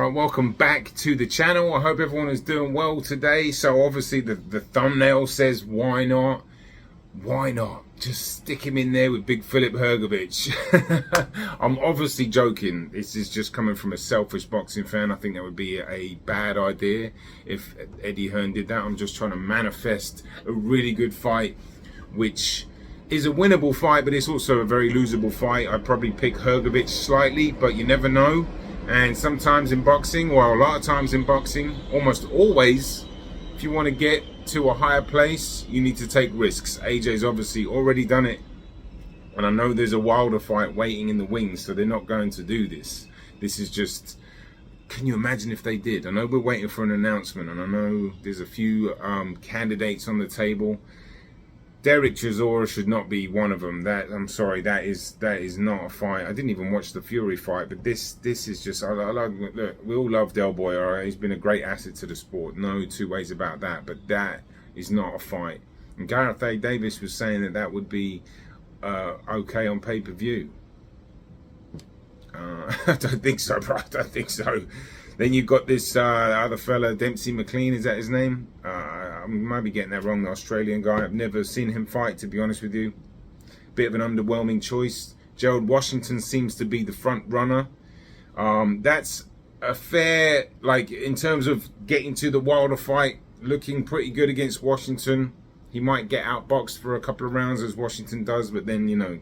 Alright, welcome back to the channel. I hope everyone is doing well today. So obviously the thumbnail says why not? Why not? Just stick him in there with big FILIP HRGOVIć. I'm obviously joking. This is just coming from a selfish boxing fan. I think that would be a bad idea if Eddie Hearn did that. I'm just trying to manifest a really good fight, which is a winnable fight, but it's also a very losable fight. I'd probably pick HRGOVIć slightly, but you never know. And sometimes in boxing, well, a lot of times in boxing, almost always, if you want to get to a higher place, you need to take risks. AJ's obviously already done it. And I know there's a Wilder fight waiting in the wings, so they're not going to do this. This is just, can you imagine if they did? I know we're waiting for an announcement, and I know there's a few candidates on the table. Derek Chisora should not be one of them. I'm sorry, that is not a fight. I didn't even watch the Fury fight, but this is just. Look, we all love Del Boy. All right? He's been a great asset to the sport. No two ways about that. But that is not a fight. And Gareth A. Davis was saying that would be okay on pay-per-view. I don't think so, bro. I don't think so. Then you've got this other fella, Dempsey McLean, is that his name? I might be getting that wrong, the Australian guy. I've never seen him fight, to be honest with you. Bit of an underwhelming choice. Gerald Washington seems to be the front runner. That's a fair, like, in terms of getting to the Wilder fight, looking pretty good against Washington. He might get outboxed for a couple of rounds, as Washington does, but then, you know,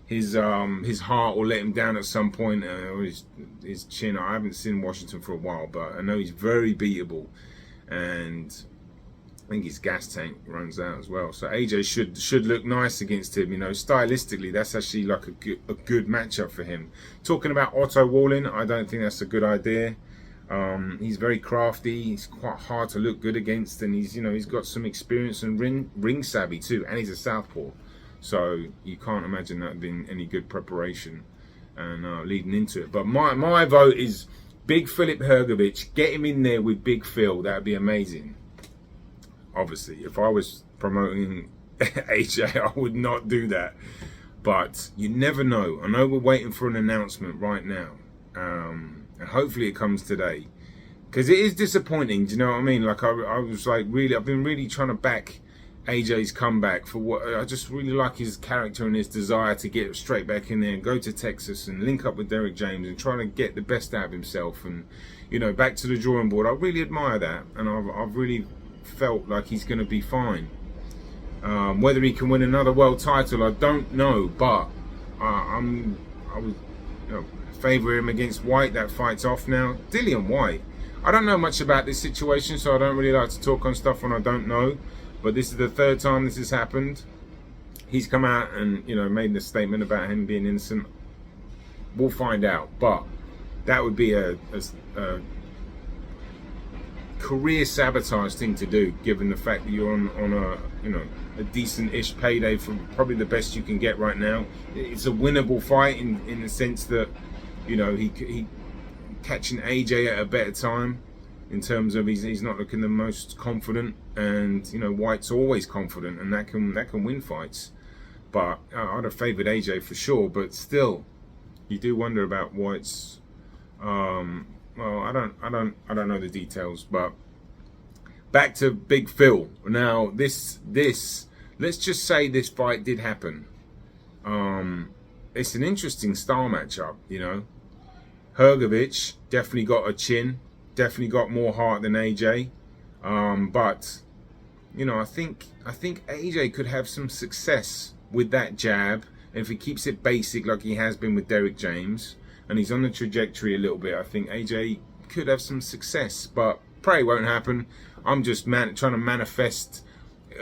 his heart will let him down at some point, or his chin. I haven't seen Washington for a while, but I know he's very beatable, and I think his gas tank runs out as well. So AJ should look nice against him. You know, stylistically, that's actually like a good matchup for him. Talking about Otto Wallin, I don't think that's a good idea. He's very crafty. He's quite hard to look good against, and he's got some experience and ring savvy too, and he's a southpaw. So you can't imagine that being any good preparation and leading into it. But my vote is big FILIP HRGOVIć. Get him in there with Big Phil. That'd be amazing. Obviously, if I was promoting AJ, I would not do that. But you never know. I know we're waiting for an announcement right now. And hopefully it comes today. Because it is disappointing, do you know what I mean? Like, I was like, really, I've been really trying to back AJ's comeback for what I just really like his character and his desire to get straight back in there and go to Texas and link up with Derek James and trying to get the best out of himself and, you know, back to the drawing board. I really admire that, and I've really felt like he's going to be fine. Whether he can win another world title, I don't know, but I would, you know, favour him against Whyte. That fight's off now. Dillain Whyte, I don't know much about this situation, so I don't really like to talk on stuff when I don't know. But this is the third time this has happened. He's come out and, you know, made a statement about him being innocent. We'll find out. But that would be a career sabotage thing to do, given the fact that you're on a, you know, a decent-ish payday for probably the best you can get right now. It's a winnable fight in the sense that, you know, he catching AJ at a better time. In terms of he's not looking the most confident, and you know, White's always confident, and that can win fights. But I'd have favoured AJ for sure. But still, you do wonder about White's. Well, I don't know the details. But back to Big Phil. Now this let's just say this fight did happen. It's an interesting style matchup, you know. HRGOVIć definitely got a chin. Definitely got more heart than AJ, but you know, I think AJ could have some success with that jab, and if he keeps it basic like he has been with Derek James, and he's on the trajectory a little bit, I think AJ could have some success, but probably won't happen. I'm just trying to manifest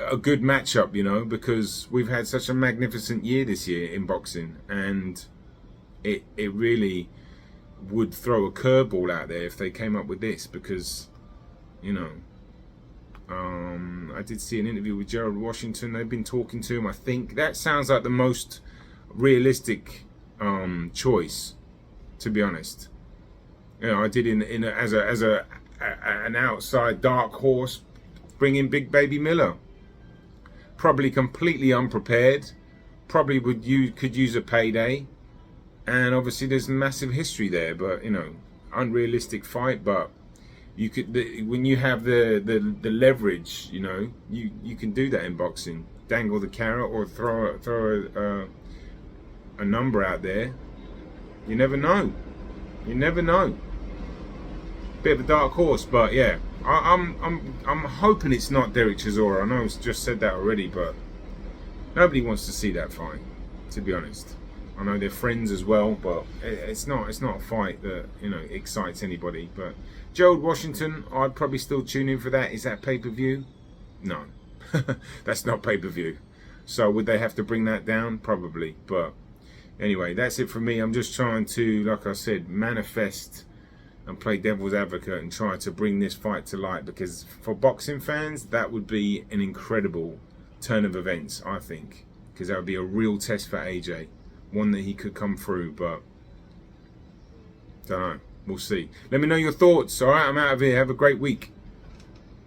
a good matchup, you know, because we've had such a magnificent year this year in boxing, and it really would throw a curveball out there if they came up with this, because, you know, I did see an interview with Gerald Washington. They've been talking to him. I think that sounds like the most realistic choice, to be honest. You know, I did as an outside dark horse, bring in Big Baby Miller. Probably completely unprepared. Probably could use a payday. And obviously there's massive history there, but you know, unrealistic fight, but you could, when you have the leverage, you know, you can do that in boxing. Dangle the carrot or throw a number out there. You never know. You never know. Bit of a dark horse, but yeah, I'm hoping it's not Derek Chisora. I know I've just said that already, but nobody wants to see that fight, to be honest. I know they're friends as well, but it's not a fight that, you know, excites anybody. But Gerald Washington, I'd probably still tune in for that. Is that pay-per-view? No, that's not pay-per-view. So would they have to bring that down? Probably. But anyway, that's it for me. I'm just trying to, like I said, manifest and play devil's advocate and try to bring this fight to light, because for boxing fans, that would be an incredible turn of events, I think, because that would be a real test for AJ, one that he could come through, but don't know, we'll see. Let me know your thoughts. All right, I'm out of here. Have a great week.